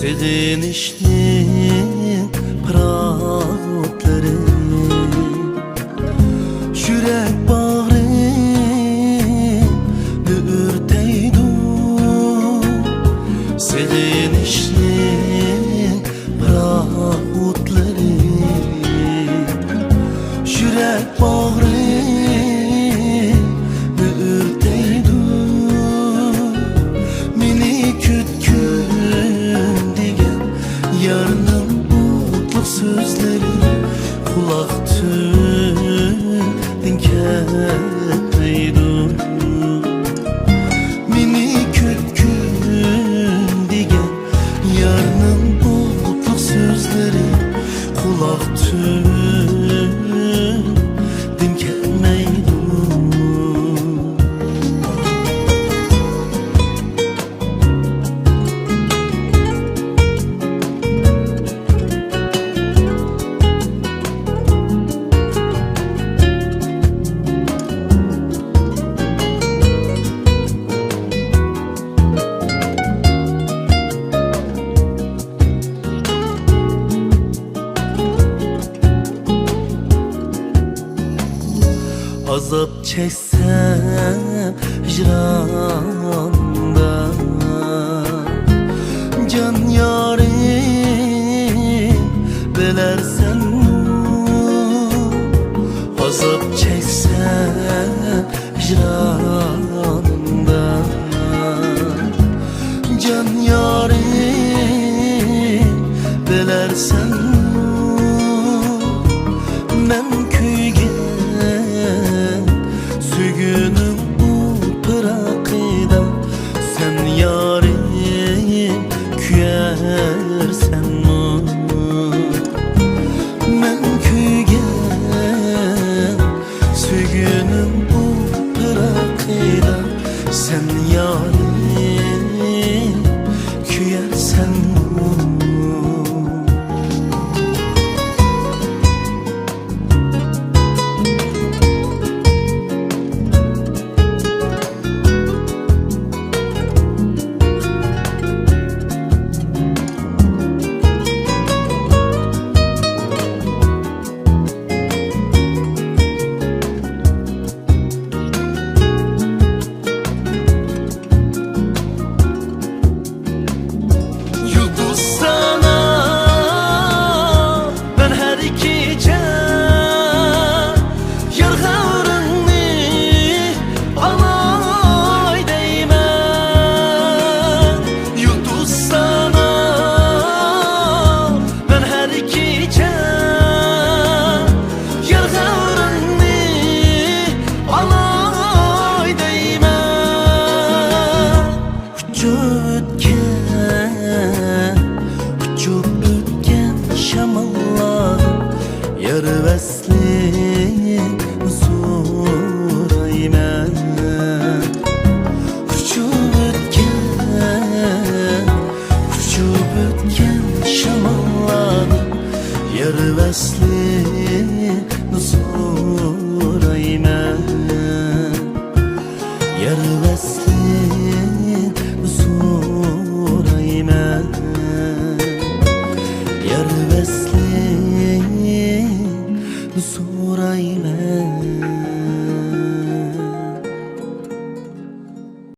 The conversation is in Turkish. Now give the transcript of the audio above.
Sevinişnin pıratları, yürek bağrı müğürteydu. Sevinişnin pıratları, yürek bağrı müğürteydu. Mini kütkün digen yarının mutlu sözleri, kulak dinketmeydi. Mini kütkün digen yarının mutlu sözleri, kulak dinketmeydi. Azap çeksem hicranda, can yarim belersen. Azap çeksem hicranda, can yarim belersen. Men kuygen sügünüm bu pırakıda, sen yarim küyersen mi? Men kuygen sügünüm bu pırakıda, sen yarim küyersen mi? Ötken